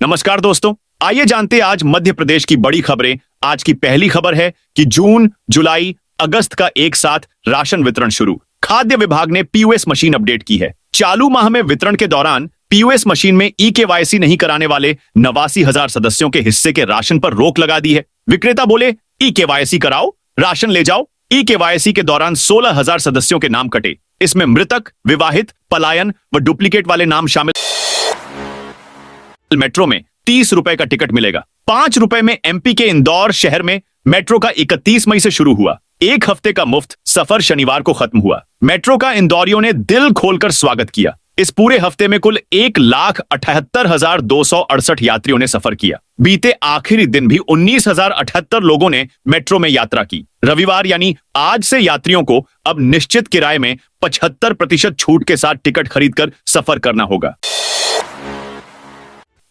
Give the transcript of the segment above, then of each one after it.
नमस्कार दोस्तों, आइए जानते हैं आज मध्य प्रदेश की बड़ी खबरें। आज की पहली खबर है कि जून, जुलाई, अगस्त का एक साथ राशन वितरण शुरू। खाद्य विभाग ने पीओएस मशीन अपडेट की है। चालू माह में वितरण के दौरान पीओएस मशीन में ई-केवाईसी नहीं कराने वाले 89,000 सदस्यों के हिस्से के राशन पर रोक लगा दी है। विक्रेता बोले, ई-केवाईसी कराओ, राशन ले जाओ। ई-केवाईसी के दौरान 16,000 सदस्यों के नाम कटे। इसमें मृतक, विवाहित, पलायन व डुप्लीकेट वाले नाम शामिल। मेट्रो में 30 रुपए का टिकट मिलेगा। 5 रुपए में एमपी के इंदौर शहर में मेट्रो का 31 मई से शुरू हुआ। एक हफ्ते का मुफ्त सफर शनिवार को खत्म हुआ। मेट्रो का इंदौरियों ने दिल खोलकर स्वागत किया। इस पूरे हफ्ते में कुल 1,78,268 यात्रियों ने सफर किया। बीते आखिरी दिन भी 19,078 लोगों ने मेट्रो में यात्रा की। रविवार यानी आज से यात्रियों को अब निश्चित किराए में 75% छूट के साथ टिकट खरीदकर सफर करना होगा।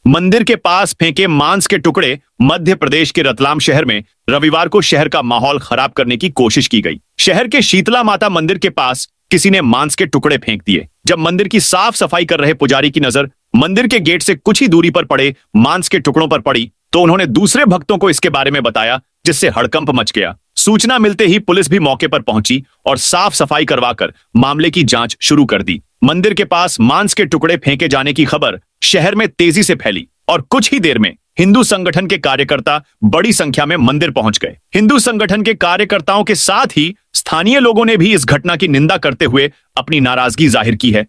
मंदिर के पास फेंके मांस के टुकड़े। मध्य प्रदेश के रतलाम शहर में रविवार को शहर का माहौल खराब करने की कोशिश की गई। शहर के शीतला माता मंदिर के पास किसी ने मांस के टुकड़े फेंक दिए। जब मंदिर की साफ सफाई कर रहे पुजारी की नजर मंदिर के गेट से कुछ ही दूरी पर पड़े मांस के टुकड़ों पर पड़ी तो उन्होंने दूसरे भक्तों को इसके बारे में बताया, जिससे हड़कंप मच गया। सूचना मिलते ही पुलिस भी मौके पर पहुंची और साफ सफाई करवाकर मामले की जांच शुरू कर दी। मंदिर के पास मांस के टुकड़े फेंके जाने की खबर शहर में तेजी से फैली और कुछ ही देर में हिंदू संगठन के कार्यकर्ता बड़ी संख्या में मंदिर पहुंच गए। हिंदू संगठन के कार्यकर्ताओं के साथ ही स्थानीय लोगों ने भी इस घटना की निंदा करते हुए अपनी नाराजगी जाहिर की है।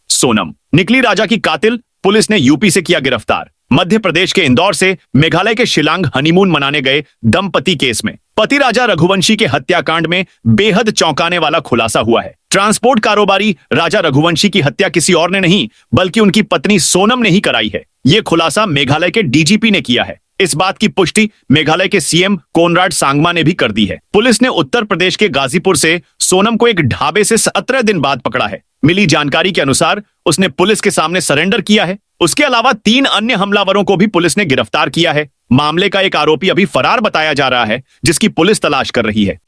सोनम निकली राजा की कातिल, पुलिस ने यूपी से किया गिरफ्तार। मध्य प्रदेश के इंदौर से मेघालय के शिलांग हनीमून मनाने गए दंपति केस में पति राजा रघुवंशी के हत्याकांड में बेहद चौंकाने वाला खुलासा हुआ है। ट्रांसपोर्ट कारोबारी राजा रघुवंशी की हत्या किसी और ने नहीं बल्कि उनकी पत्नी सोनम ने ही कराई है। यह खुलासा मेघालय के डीजीपी ने किया है। इस बात की पुष्टि मेघालय के सीएम कोनराड सांगमा ने भी कर दी है। पुलिस ने उत्तर प्रदेश के गाजीपुर से सोनम को एक ढाबे से 17 दिन बाद पकड़ा है। मिली जानकारी के अनुसार उसने पुलिस के सामने सरेंडर किया है। उसके अलावा 3 अन्य हमलावरों को भी पुलिस ने गिरफ्तार किया है। मामले का एक आरोपी अभी फरार बताया जा रहा है, जिसकी पुलिस तलाश कर रही है।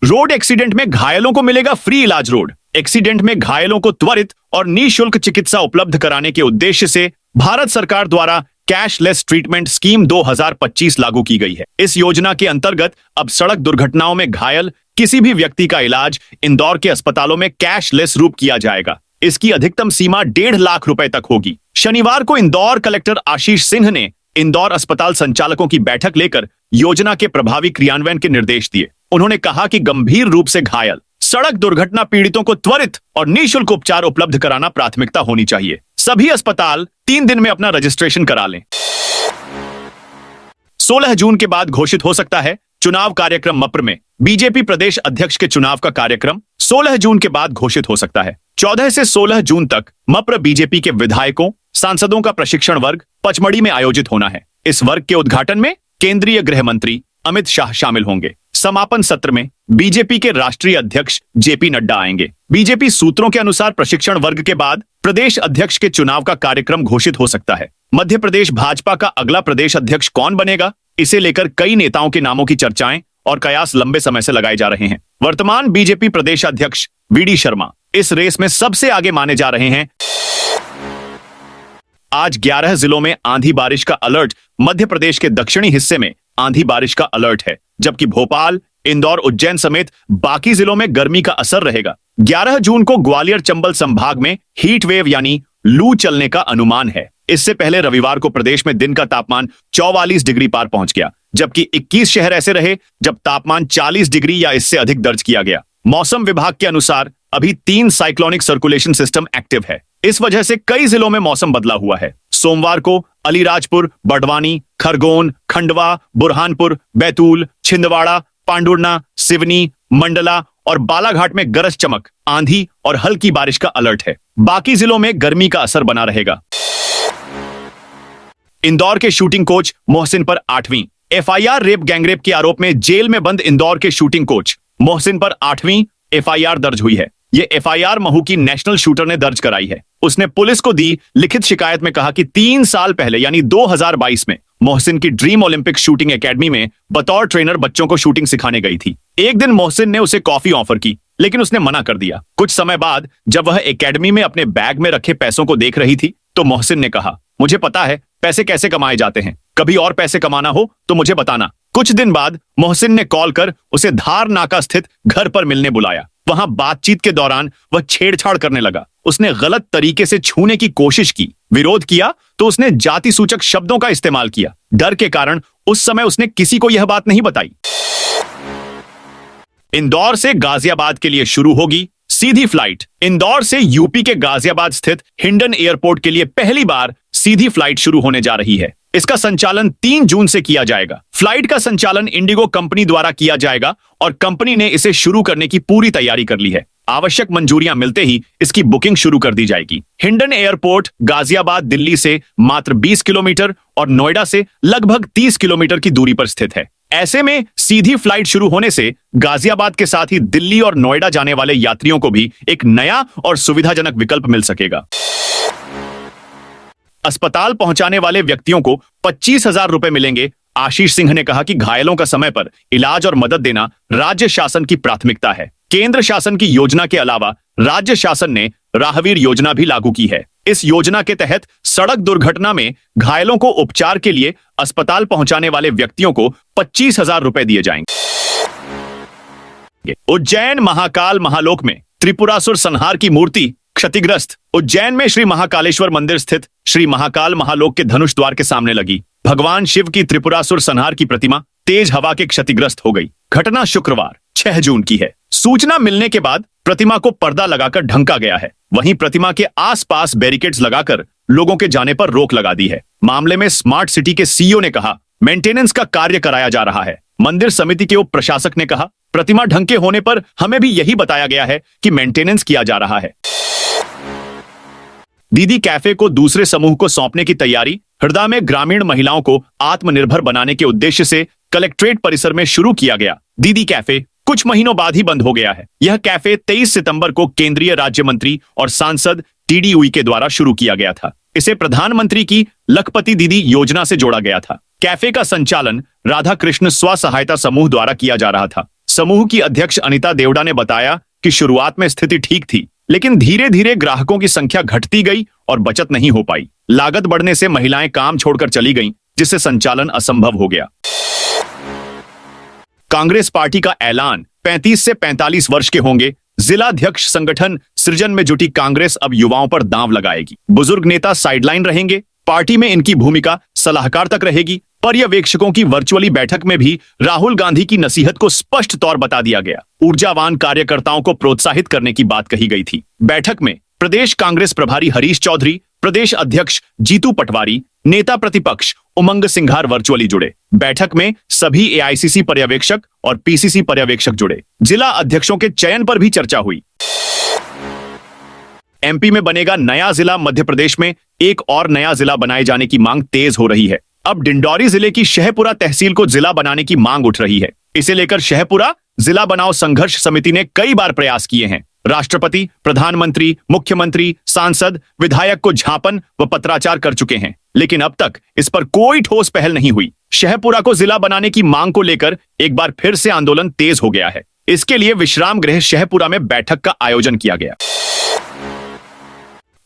रोड एक्सीडेंट में घायलों को मिलेगा फ्री इलाज। रोड एक्सीडेंट में घायलों को त्वरित और निःशुल्क चिकित्सा उपलब्ध कराने के उद्देश्य से भारत सरकार द्वारा कैशलेस ट्रीटमेंट स्कीम 2025 लागू की गई है। इस योजना के अंतर्गत अब सड़क दुर्घटनाओं में घायल किसी भी व्यक्ति का इलाज इंदौर के अस्पतालों में कैशलेस रूप किया जाएगा। इसकी अधिकतम सीमा 1.5 लाख रुपए तक होगी। शनिवार को इंदौर कलेक्टर आशीष सिंह ने इंदौर अस्पताल संचालकों की बैठक लेकर योजना के प्रभावी क्रियान्वयन के निर्देश दिए। उन्होंने कहा कि गंभीर रूप से घायल सड़क दुर्घटना पीड़ितों को त्वरित और निःशुल्क उपचार उपलब्ध कराना प्राथमिकता होनी चाहिए। सभी अस्पताल 3 दिन में अपना रजिस्ट्रेशन करा लें। 16 जून के बाद घोषित हो सकता है चुनाव कार्यक्रम। मप्र में बीजेपी प्रदेश अध्यक्ष के चुनाव का कार्यक्रम 16 जून के बाद घोषित हो सकता है। 14 से 16 जून तक मप्र बीजेपी के विधायकों, सांसदों का प्रशिक्षण वर्ग पचमढ़ी में आयोजित होना है। इस वर्ग के उद्घाटन में केंद्रीय गृह मंत्री अमित शाह शामिल होंगे। समापन सत्र में बीजेपी के राष्ट्रीय अध्यक्ष जेपी नड्डा आएंगे। बीजेपी सूत्रों के अनुसार प्रशिक्षण वर्ग के बाद प्रदेश अध्यक्ष के चुनाव का कार्यक्रम घोषित हो सकता है। मध्य प्रदेश भाजपा का अगला प्रदेश अध्यक्ष कौन बनेगा, इसे लेकर कई नेताओं के नामों की चर्चाएं और कयास लंबे समय से लगाए जा रहे हैं। वर्तमान बीजेपी प्रदेश अध्यक्ष वीडी शर्मा इस रेस में सबसे आगे माने जा रहे हैं। आज 11 जिलों में आंधी बारिश का अलर्ट। मध्य प्रदेश के दक्षिणी हिस्से में आंधी बारिश का अलर्ट है, जबकि भोपाल, इंदौर, उज्जैन समेत बाकी जिलों में गर्मी का असर रहेगा। 11 जून को ग्वालियर चंबल संभाग में हीट वेव यानी लू चलने का अनुमान है। इससे पहले रविवार को प्रदेश में दिन का तापमान 44 डिग्री पार पहुंच गया, जबकि 21 शहर ऐसे रहे जब तापमान 40 डिग्री या इससे अधिक दर्ज किया गया। मौसम विभाग के अनुसार अभी 3 साइक्लोनिक सर्कुलेशन सिस्टम एक्टिव है। इस वजह से कई जिलों में मौसम बदला हुआ है। सोमवार को अलीराजपुर, बड़वानी, खरगोन, खंडवा, बुरहानपुर, बैतूल, छिंदवाड़ा, पांडुर्ना, सिवनी, मंडला और बालाघाट में गरज चमक, आंधी और हल्की बारिश का अलर्ट है। बाकी जिलों में गर्मी का असर बना रहेगा। इंदौर के शूटिंग कोच मोहसिन पर 8वीं एफआईआर। रेप गैंगरेप के आरोप में जेल में बंद इंदौर के शूटिंग कोच मोहसिन पर 8वीं एफआईआर दर्ज हुई है। यह एफआईआर महू की नेशनल शूटर ने दर्ज कराई है। उसने पुलिस को दी लिखित शिकायत में कहा कि 3 साल पहले यानी 2022 में मोहसिन की ड्रीम ओलंपिक शूटिंग एकेडमी में बतौर ट्रेनर बच्चों को शूटिंग सिखाने गई थी। एक दिन मोहसिन ने उसे कॉफी ऑफर की, लेकिन उसने मना कर दिया। कुछ समय बाद जब वह एकेडमी में अपने बैग में रखे पैसों को देख रही थी तो मोहसिन ने कहा, मुझे पता है पैसे कैसे कमाए जाते हैं, कभी और पैसे कमाना हो तो मुझे बताना। कुछ दिन बाद मोहसिन ने कॉल कर उसे धार नाका स्थित घर पर मिलने बुलाया। वहां बातचीत के दौरान वह छेड़छाड़ करने लगा। उसने गलत तरीके से छूने की कोशिश की, विरोध किया तो उसने जाति सूचक शब्दों का इस्तेमाल किया। डर के कारण उस समय उसने किसी को यह बात नहीं बताई। इंदौर से गाजियाबाद के लिए शुरू होगी सीधी फ्लाइट। इंदौर से यूपी के गाजियाबाद स्थित हिंडन एयरपोर्ट के लिए पहली बार सीधी फ्लाइट शुरू होने जा रही है। इसका संचालन 3 जून से किया जाएगा। फ्लाइट का संचालन इंडिगो कंपनी द्वारा किया जाएगा और कंपनी ने इसे शुरू करने की पूरी तैयारी कर ली है। आवश्यक मंजूरियां मिलते ही इसकी बुकिंग शुरू कर दी जाएगी। हिंडन एयरपोर्ट गाजियाबाद दिल्ली से मात्र 20 किलोमीटर और नोएडा से लगभग 30 किलोमीटर की दूरी पर स्थित है। ऐसे में सीधी फ्लाइट शुरू होने से गाजियाबाद के साथ ही दिल्ली और नोएडा जाने वाले यात्रियों को भी एक नया और सुविधाजनक विकल्प मिल सकेगा। अस्पताल पहुंचाने वाले व्यक्तियों को 25,000 रुपए मिलेंगे। आशीष सिंह ने कहा कि घायलों का समय पर इलाज और मदद देना राज्य शासन की प्राथमिकता है। केंद्र शासन की योजना के अलावा राज्य शासन ने राहवीर योजना भी लागू की है। इस योजना के तहत सड़क दुर्घटना में घायलों को उपचार के लिए अस्पताल पहुंचाने वाले व्यक्तियों को 25,000 रुपए दिए जाएंगे। उज्जैन महाकाल महालोक में त्रिपुरासुर संहार की मूर्ति क्षतिग्रस्त। उज्जैन में श्री महाकालेश्वर मंदिर स्थित श्री महाकाल महालोक के धनुष द्वार के सामने लगी भगवान शिव की त्रिपुरासुर संहार की प्रतिमा तेज हवा के क्षतिग्रस्त हो गई। घटना शुक्रवार 6 जून की है। सूचना मिलने के बाद प्रतिमा को पर्दा लगाकर ढंका गया है। वहीं प्रतिमा के आसपास बैरिकेड्स लगाकर लोगों के जाने पर रोक लगा दी है। मामले में स्मार्ट सिटी के सीईओ ने कहा, मेंटेनेंस का कार्य कराया जा रहा है। मंदिर समिति के उप प्रशासक ने कहा, प्रतिमा ढंके होने पर हमें भी यही बताया गया है कि मेंटेनेंस किया जा रहा है। दीदी कैफे को दूसरे समूह को सौंपने की तैयारी। हरदा में ग्रामीण महिलाओं को आत्मनिर्भर बनाने के उद्देश्य से कलेक्ट्रेट परिसर में शुरू किया गया दीदी कैफे कुछ महीनों बाद ही बंद हो गया है। यह कैफे 23 सितंबर को केंद्रीय राज्य मंत्री और सांसद टीडी उइके द्वारा शुरू किया गया था। इसे प्रधानमंत्री की लखपति दीदी योजना से जोड़ा गया था। कैफे का संचालन राधा कृष्ण स्व सहायता समूह द्वारा किया जा रहा था। समूह की अध्यक्ष अनिता देवड़ा ने बताया कि शुरुआत में स्थिति ठीक थी, लेकिन धीरे धीरे ग्राहकों की संख्या घटती गई और बचत नहीं हो पाई। लागत बढ़ने से महिलाएं काम छोड़कर चली गईं, जिससे संचालन असंभव हो गया। कांग्रेस पार्टी का ऐलान, 35 से 45 वर्ष के होंगे जिलाध्यक्ष संगठन सृजन में जुटी कांग्रेस अब युवाओं पर दांव लगाएगी। बुजुर्ग नेता साइडलाइन रहेंगे। पार्टी में इनकी भूमिका सलाहकार तक रहेगी। पर्यवेक्षकों की वर्चुअली बैठक में भी राहुल गांधी की नसीहत को स्पष्ट तौर बता दिया गया। ऊर्जावान कार्यकर्ताओं को प्रोत्साहित करने की बात कही गई थी। बैठक में प्रदेश कांग्रेस प्रभारी हरीश चौधरी, प्रदेश अध्यक्ष जीतू पटवारी, नेता प्रतिपक्ष उमंग सिंघार वर्चुअली जुड़े। बैठक में सभी एआईसीसी पर्यवेक्षक और पीसीसी पर्यवेक्षक जुड़े। जिला अध्यक्षों के चयन पर भी चर्चा हुई। एमपी में बनेगा नया जिला। मध्य प्रदेश में एक और नया जिला बनाए जाने की मांग तेज हो रही है। अब डिंडौरी जिले की शहपुरा तहसील को जिला बनाने की मांग उठ रही है। इसे लेकर शहपुरा जिला बनाओ संघर्ष समिति ने कई बार प्रयास किए हैं। राष्ट्रपति, प्रधानमंत्री, मुख्यमंत्री, सांसद, विधायक को झापन व पत्राचार कर चुके हैं, लेकिन अब तक इस पर कोई ठोस पहल नहीं हुई। शहपुरा को जिला बनाने की मांग को लेकर एक बार फिर से आंदोलन तेज हो गया है। इसके लिए विश्राम गृह शहपुरा में बैठक का आयोजन किया गया।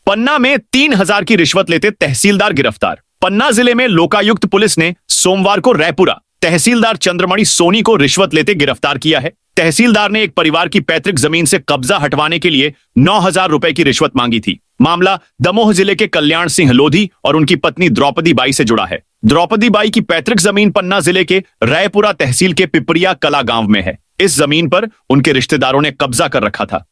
पन्ना में 3,000 की रिश्वत लेते तहसीलदार गिरफ्तार। पन्ना जिले में लोकायुक्त पुलिस ने सोमवार को रायपुरा तहसीलदार चंद्रमणि सोनी को रिश्वत लेते गिरफ्तार किया है। तहसीलदार ने एक परिवार की पैतृक जमीन से कब्जा हटवाने के लिए 9,000 रुपए की रिश्वत मांगी थी। मामला दमोह जिले के कल्याण सिंह लोधी और उनकी पत्नी द्रौपदी बाई से जुड़ा है। द्रौपदी बाई की पैतृक जमीन पन्ना जिले के रायपुरा तहसील के पिपरिया कला गांव में है। इस जमीन पर उनके रिश्तेदारों ने कब्जा कर रखा था।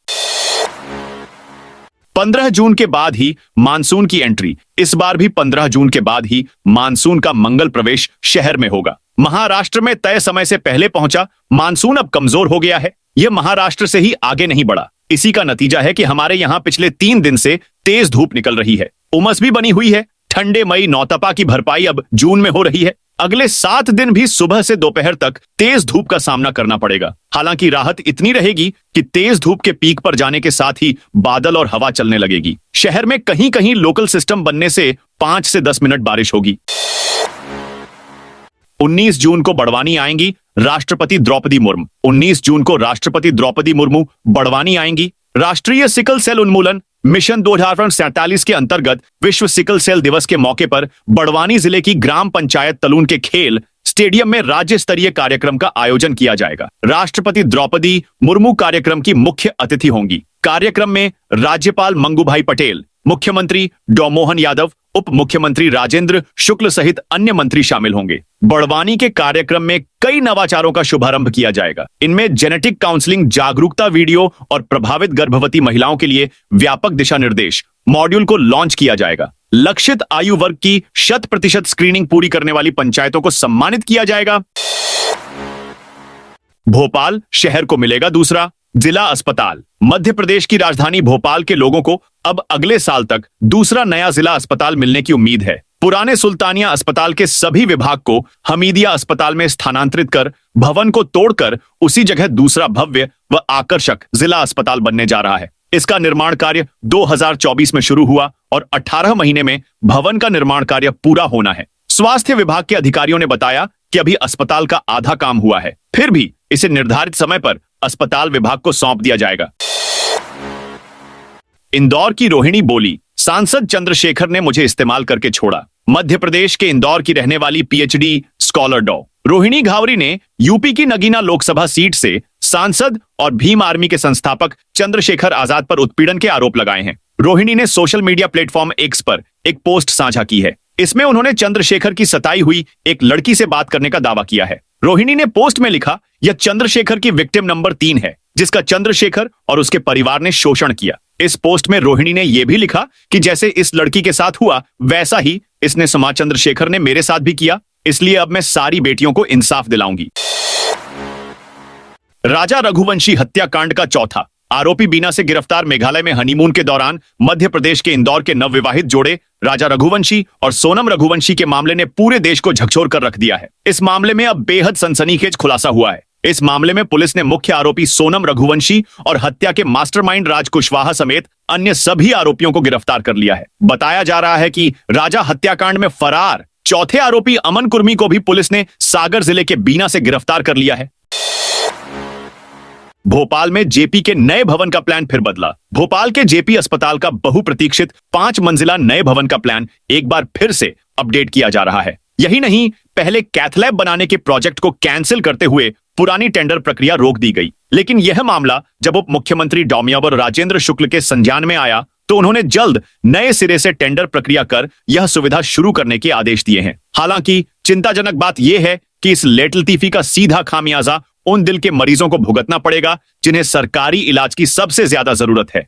15 जून के बाद ही मानसून की एंट्री। इस बार भी 15 जून के बाद ही मानसून का मंगल प्रवेश शहर में होगा। महाराष्ट्र में तय समय से पहले पहुंचा मानसून अब कमजोर हो गया है। यह महाराष्ट्र से ही आगे नहीं बढ़ा। इसी का नतीजा है कि हमारे यहां पिछले 3 दिन से तेज धूप निकल रही है। उमस भी बनी हुई है। ठंडे मई नौतपा की भरपाई अब जून में हो रही है। अगले 7 दिन भी सुबह से दोपहर तक तेज धूप का सामना करना पड़ेगा। हालांकि राहत इतनी रहेगी कि तेज धूप के पीक पर जाने के साथ ही बादल और हवा चलने लगेगी। शहर में कहीं कहीं लोकल सिस्टम बनने से 5 से 10 मिनट बारिश होगी। 19 जून को बड़वानी आएंगी राष्ट्रपति द्रौपदी मुर्मू। 19 जून को राष्ट्रपति द्रौपदी मुर्मू बड़वानी आएंगी। राष्ट्रीय सिकल सेल उन्मूलन मिशन 2047 के अंतर्गत विश्व सिकल सेल दिवस के मौके पर बड़वानी जिले की ग्राम पंचायत तलून के खेल स्टेडियम में राज्य स्तरीय कार्यक्रम का आयोजन किया जाएगा। राष्ट्रपति द्रौपदी मुर्मू कार्यक्रम की मुख्य अतिथि होंगी। कार्यक्रम में राज्यपाल मंगूभाई पटेल, मुख्यमंत्री डॉ मोहन यादव, उप मुख्यमंत्री राजेंद्र शुक्ल सहित अन्य मंत्री शामिल होंगे। बड़वानी के कार्यक्रम में कई नवाचारों का शुभारंभ किया जाएगा। इनमें जेनेटिक काउंसलिंग जागरूकता वीडियो और प्रभावित गर्भवती महिलाओं के लिए व्यापक दिशा निर्देश मॉड्यूल को लॉन्च किया जाएगा। लक्षित आयु वर्ग की 100% स्क्रीनिंग पूरी करने वाली पंचायतों को सम्मानित किया जाएगा। भोपाल शहर को मिलेगा दूसरा जिला अस्पताल। मध्य प्रदेश की राजधानी भोपाल के लोगों को अब अगले साल तक दूसरा नया जिला अस्पताल मिलने की उम्मीद है। पुराने सुल्तानिया अस्पताल के सभी विभाग को हमीदिया अस्पताल में स्थानांतरित कर भवन को तोड़कर उसी जगह दूसरा भव्य व आकर्षक जिला अस्पताल बनने जा रहा है। इसका निर्माण कार्य 2024 में शुरू हुआ और 18 महीने में भवन का निर्माण कार्य पूरा होना है। स्वास्थ्य विभाग के अधिकारियों ने बताया कि अभी अस्पताल का आधा काम हुआ है, फिर भी इसे निर्धारित समय पर अस्पताल विभाग को सौंप दिया जाएगा। इंदौर की रोहिणी बोली, सांसद चंद्रशेखर ने मुझे इस्तेमाल करके छोड़ा। मध्य प्रदेश के इंदौर की रहने वाली पीएचडी स्कॉलर डॉ रोहिणी घावरी ने यूपी की नगीना लोकसभा सीट से सांसद और भीम आर्मी के संस्थापक चंद्रशेखर आजाद पर उत्पीड़न के आरोप लगाए हैं। रोहिणी ने सोशल मीडिया प्लेटफॉर्म एक्स पर एक पोस्ट साझा की है। इसमें उन्होंने चंद्रशेखर की सताई हुई एक लड़की से बात करने का दावा किया है। रोहिणी ने पोस्ट में लिखा, यह चंद्रशेखर की विक्टिम नंबर 3 है जिसका चंद्रशेखर और उसके परिवार ने शोषण किया। इस पोस्ट में रोहिणी ने यह भी लिखा कि जैसे इस लड़की के साथ हुआ वैसा ही इसने समाज चंद्रशेखर ने मेरे साथ भी किया, इसलिए अब मैं सारी बेटियों को इंसाफ दिलाऊंगी। राजा रघुवंशी हत्याकांड का चौथा आरोपी बीना से गिरफ्तार। मेघालय में हनीमून के दौरान मध्य प्रदेश के इंदौर के नवविवाहित जोड़े राजा रघुवंशी और सोनम रघुवंशी के मामले ने पूरे देश को झकझोर कर रख दिया है। इस मामले में अब बेहद सनसनीखेज खुलासा हुआ है। इस मामले में पुलिस ने मुख्य आरोपी सोनम रघुवंशी और हत्या के मास्टरमाइंड राज कुशवाहा समेत अन्य सभी आरोपियों को गिरफ्तार कर लिया है। बताया जा रहा है कि राजा हत्याकांड में फरार चौथे आरोपी अमन कुर्मी को भी पुलिस ने सागर जिले के बीना से गिरफ्तार कर लिया है। भोपाल में जेपी के नए भवन का प्लान फिर बदला। भोपाल के जेपी अस्पताल का बहुप्रतीक्षित 5 मंजिला नए भवन का प्लान एक बार फिर से अपडेट किया जा रहा है। यही नहीं, पहले कैथलैब बनाने के प्रोजेक्ट को कैंसिल करते हुए पुरानी टेंडर प्रक्रिया रोक दी गई। लेकिन यह मामला जब उप मुख्यमंत्री डॉ राजेंद्र शुक्ल के संज्ञान में आया तो उन्होंने जल्द नए सिरे से टेंडर प्रक्रिया कर यह सुविधा शुरू करने के आदेश दिए हैं। हालांकि चिंताजनक बात यह है कि इस लेट लतीफी का सीधा खामियाजा उन दिल के मरीजों को भुगतना पड़ेगा जिन्हें सरकारी इलाज की सबसे ज्यादा जरूरत है।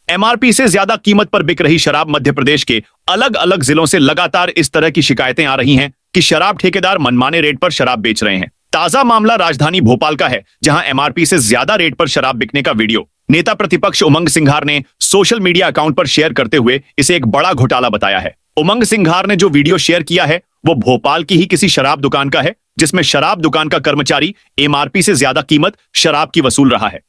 एमआरपी से ज्यादा कीमत पर बिक रही शराब। मध्य प्रदेश के अलग अलग जिलों से लगातार इस तरह की शिकायतें आ रही हैं कि शराब ठेकेदार मनमाने रेट पर शराब बेच रहे हैं। ताजा मामला राजधानी भोपाल का है, जहां एमआरपी से ज्यादा रेट पर शराब बिकने का वीडियो नेता प्रतिपक्ष उमंग सिंघार ने सोशल मीडिया अकाउंट पर शेयर करते हुए इसे एक बड़ा घोटाला बताया है। उमंग सिंघार ने जो वीडियो शेयर किया है वो भोपाल की ही किसी शराब दुकान का है, जिसमें शराब दुकान का कर्मचारी एमआरपी से ज्यादा कीमत शराब की वसूल रहा है।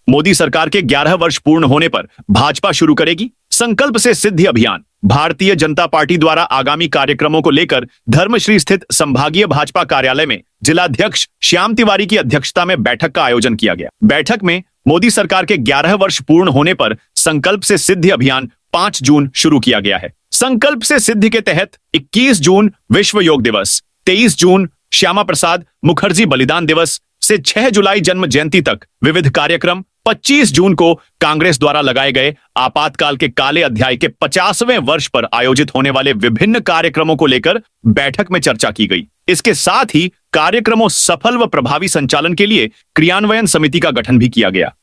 मोदी सरकार के 11 वर्ष पूर्ण होने पर भाजपा शुरू करेगी संकल्प से सिद्धि अभियान। भारतीय जनता पार्टी द्वारा आगामी कार्यक्रमों को लेकर धर्मश्री स्थित संभागीय भाजपा कार्यालय में जिलाध्यक्ष श्याम तिवारी की अध्यक्षता में बैठक का आयोजन किया गया। बैठक में मोदी सरकार के 11 वर्ष पूर्ण होने पर संकल्प से सिद्धि अभियान 5 जून शुरू किया गया है। संकल्प से सिद्धि के तहत 21 जून विश्व योग दिवस, 23 जून श्यामा प्रसाद मुखर्जी बलिदान दिवस से 6 जुलाई जन्म जयंती तक विविध कार्यक्रम, 25 जून को कांग्रेस द्वारा लगाए गए आपातकाल के काले अध्याय के 50वें वर्ष पर आयोजित होने वाले विभिन्न कार्यक्रमों को लेकर बैठक में चर्चा की गई। इसके साथ ही कार्यक्रमों सफल व प्रभावी संचालन के लिए क्रियान्वयन समिति का गठन भी किया गया।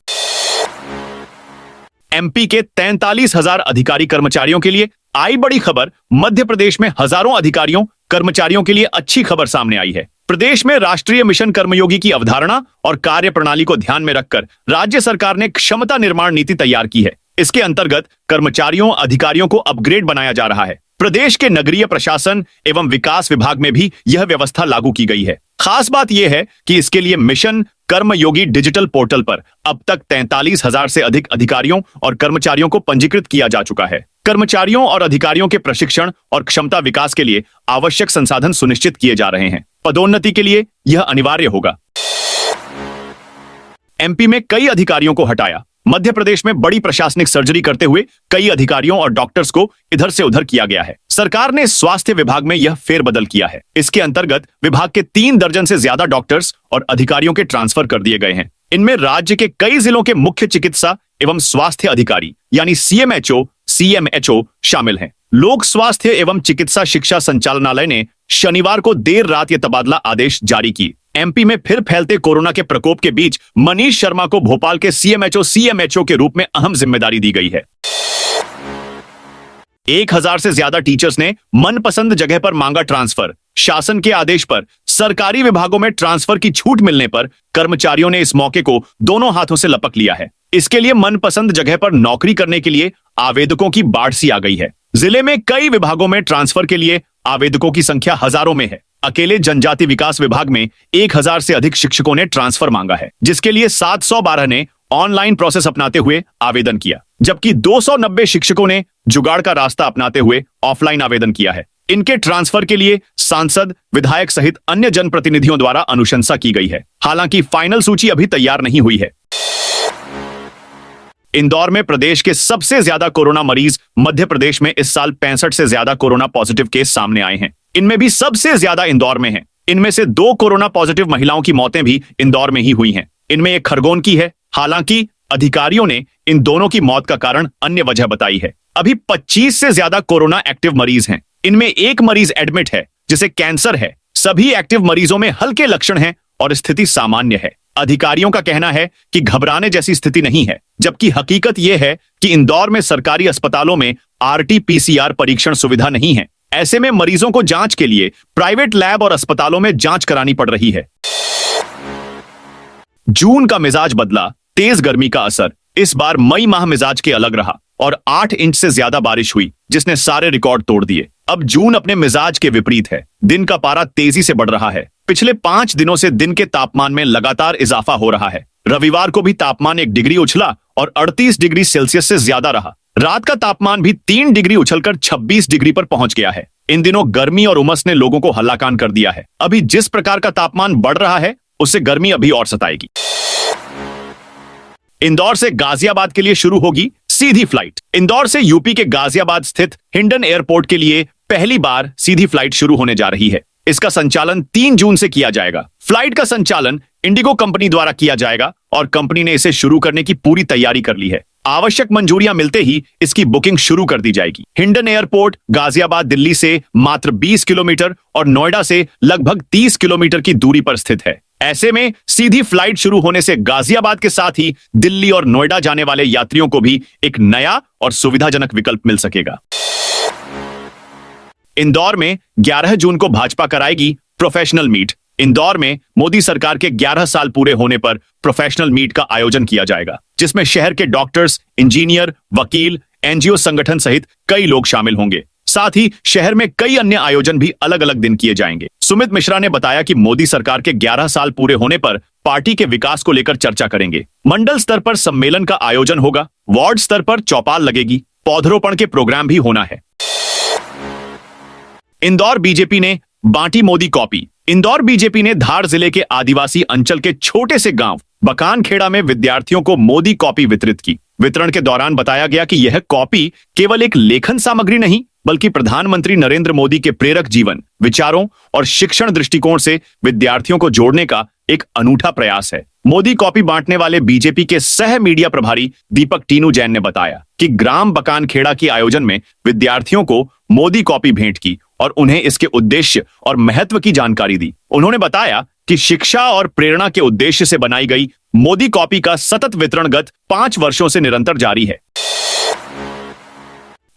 एमपी के 43,000 अधिकारी कर्मचारियों के लिए आई बड़ी खबर। मध्य प्रदेश में हजारों अधिकारियों कर्मचारियों के लिए अच्छी खबर सामने आई है। प्रदेश में राष्ट्रीय मिशन कर्मयोगी की अवधारणा और कार्य प्रणाली को ध्यान में रखकर राज्य सरकार ने क्षमता निर्माण नीति तैयार की है। इसके अंतर्गत कर्मचारियों अधिकारियों को अपग्रेड बनाया जा रहा है। प्रदेश के नगरीय प्रशासन एवं विकास विभाग में भी यह व्यवस्था लागू की गई है। खास बात यह है कि इसके लिए मिशन कर्मयोगी डिजिटल पोर्टल पर अब तक 43,000 से अधिक अधिकारियों और कर्मचारियों को पंजीकृत किया जा चुका है। कर्मचारियों और अधिकारियों के प्रशिक्षण और क्षमता विकास के लिए आवश्यक संसाधन सुनिश्चित किए जा रहे हैं। पदोन्नति के लिए यह अनिवार्य होगा। एमपी में कई अधिकारियों को हटाया। मध्य प्रदेश में बड़ी प्रशासनिक सर्जरी करते हुए कई अधिकारियों और डॉक्टर्स को इधर से उधर किया गया है। सरकार ने स्वास्थ्य विभाग में यह फेरबदल किया है। इसके अंतर्गत विभाग के 3 दर्जन से ज्यादा डॉक्टर्स और अधिकारियों के ट्रांसफर कर दिए गए हैं। इनमें राज्य के कई जिलों के मुख्य चिकित्सा एवं स्वास्थ्य अधिकारी यानी सीएमएचओ शामिल हैं। लोक स्वास्थ्य एवं चिकित्सा शिक्षा संचालनालय ने शनिवार को देर रात यह तबादला आदेश जारी की। एमपी में फिर फैलते कोरोना के प्रकोप के बीच मनीष शर्मा को भोपाल के सीएमएचओ के रूप में अहम जिम्मेदारी दी गई है। 1000 से ज्यादा टीचर्स ने मनपसंद जगह पर मांगा ट्रांसफर। शासन के आदेश पर सरकारी विभागों में ट्रांसफर की छूट मिलने पर कर्मचारियों ने इस मौके को दोनों हाथों से लपक लिया है। इसके लिए मनपसंद जगह पर नौकरी करने के लिए आवेदकों की बाढ़ सी आ गई है। जिले में कई विभागों में ट्रांसफर के लिए आवेदकों की संख्या हजारों में है। अकेले जनजाति विकास विभाग में 1000 से अधिक शिक्षकों ने ट्रांसफर मांगा है, जिसके लिए 712 ने ऑनलाइन प्रोसेस अपनाते हुए आवेदन किया, जबकि 290 शिक्षकों ने जुगाड़ का रास्ता अपनाते हुए ऑफलाइन आवेदन किया है। इनके ट्रांसफर के लिए सांसद, विधायक सहित अन्य जनप्रतिनिधियों द्वारा अनुशंसा की गई है। हालांकि फाइनल सूची अभी तैयार नहीं हुई है। इंदौर में प्रदेश के सबसे ज्यादा कोरोना मरीज मध्य प्रदेश में इस साल 65 से ज्यादा कोरोना पॉजिटिव केस सामने आए हैं। इनमें भी सबसे ज्यादा इंदौर में है। इनमें से 2 कोरोना पॉजिटिव महिलाओं की मौतें भी इंदौर में ही हुई हैं। इनमें एक खरगोन की है। हालांकि अधिकारियों ने इन दोनों की मौत का कारण अन्य वजह बताई है। अभी 25 से ज्यादा कोरोना एक्टिव मरीज हैं। इनमें एक मरीज एडमिट है जिसे कैंसर है। सभी एक्टिव मरीजों में हल्के लक्षण हैं और स्थिति सामान्य है। अधिकारियों का कहना है कि घबराने जैसी स्थिति नहीं है, जबकि हकीकत यह है कि इंदौर में सरकारी अस्पतालों में RT-PCR परीक्षण सुविधा नहीं है। ऐसे में मरीजों को जांच के लिए प्राइवेट लैब और अस्पतालों में जांच करानी पड़ रही है। जून का मिजाज बदला, तेज गर्मी का असर। इस बार मई माह मिजाज के अलग रहा और 8 इंच से ज्यादा बारिश हुई, जिसने सारे रिकॉर्ड तोड़ दिए। अब जून अपने मिजाज के विपरीत है। दिन का पारा तेजी से बढ़ रहा है। पिछले 5 दिनों से दिन के तापमान में लगातार इजाफा हो रहा है। रविवार को भी तापमान 1 डिग्री उछला और 38 डिग्री सेल्सियस से ज्यादा रहा। रात का तापमान भी 3 डिग्री उछलकर 26 डिग्री पर पहुंच गया है। इन दिनों गर्मी और उमस ने लोगों को हल्लाकान कर दिया है। अभी जिस प्रकार का तापमान बढ़ रहा है, उससे गर्मी अभी और सताएगी। इंदौर से गाजियाबाद के लिए शुरू होगी सीधी फ्लाइट। इंदौर से यूपी के गाजियाबाद स्थित हिंडन एयरपोर्ट के लिए पहली बार सीधी फ्लाइट शुरू होने जा रही है। इसका संचालन 3 जून से किया जाएगा। फ्लाइट का संचालन इंडिगो कंपनी द्वारा किया जाएगा और कंपनी ने इसे शुरू करने की पूरी तैयारी कर ली है। आवश्यक मंजूरियां मिलते ही इसकी बुकिंग शुरू कर दी जाएगी। हिंडन एयरपोर्ट गाजियाबाद दिल्ली से मात्र 20 किलोमीटर और नोएडा से लगभग 30 किलोमीटर की दूरी पर स्थित है। ऐसे में सीधी फ्लाइट शुरू होने से गाजियाबाद के साथ ही दिल्ली और नोएडा जाने वाले यात्रियों को भी एक नया और सुविधाजनक विकल्प मिल सकेगा। इंदौर में 11 जून को भाजपा कराएगी प्रोफेशनल मीट। इंदौर में मोदी सरकार के 11 साल पूरे होने पर प्रोफेशनल मीट का आयोजन किया जाएगा, जिसमें शहर के डॉक्टर्स, इंजीनियर, वकील, एनजीओ संगठन सहित कई लोग शामिल होंगे। साथ ही शहर में कई अन्य आयोजन भी अलग अलग दिन किए जाएंगे। सुमित मिश्रा ने बताया कि मोदी सरकार के 11 साल पूरे होने पर पार्टी के विकास को लेकर चर्चा करेंगे। मंडल स्तर पर सम्मेलन का आयोजन होगा। वार्ड स्तर पर चौपाल लगेगी। पौधरोपण के प्रोग्राम भी होना है। इंदौर बीजेपी ने बांटी मोदी कॉपी। इंदौर बीजेपी ने धार जिले के आदिवासी अंचल के छोटे से गांव बकानखेड़ा में विद्यार्थियों को मोदी कॉपी वितरित की। वितरण के दौरान बताया गया कि यह कॉपी केवल एक लेखन सामग्री नहीं, बल्कि प्रधानमंत्री नरेंद्र मोदी के प्रेरक जीवन, विचारों और शिक्षण दृष्टिकोण से विद्यार्थियों को जोड़ने का एक अनूठा प्रयास है। मोदी कॉपी बांटने वाले बीजेपी के सह मीडिया प्रभारी दीपक टीनू जैन ने बताया कि ग्राम बकानखेड़ा के आयोजन में विद्यार्थियों को मोदी कॉपी भेंट की और उन्हें इसके उद्देश्य और महत्व की जानकारी दी। उन्होंने बताया कि शिक्षा और प्रेरणा के उद्देश्य से बनाई गई मोदी कॉपी का सतत वितरण गत 5 वर्षों से निरंतर जारी है।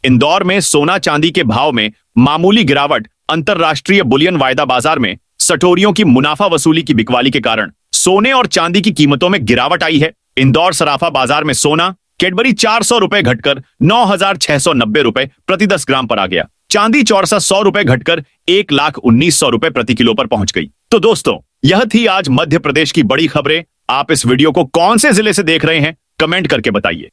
इंदौर में सोना चांदी के भाव में मामूली गिरावट। अंतरराष्ट्रीय बुलियन वायदा बाजार में सटोरियों की मुनाफा वसूली की बिकवाली के कारण सोने और चांदी की कीमतों में गिरावट आई है। इंदौर सराफा बाजार में सोना कैडबरी 400 रुपए घटकर 9,690 रुपए प्रति 10 ग्राम पर आ गया। चांदी चौरसा 100 रुपए घटकर 1,19,100 रुपए प्रति किलो पर पहुंच गई। तो दोस्तों, यह थी आज मध्य प्रदेश की बड़ी खबरें। आप इस वीडियो को कौन से जिले से देख रहे हैं, कमेंट करके बताइए।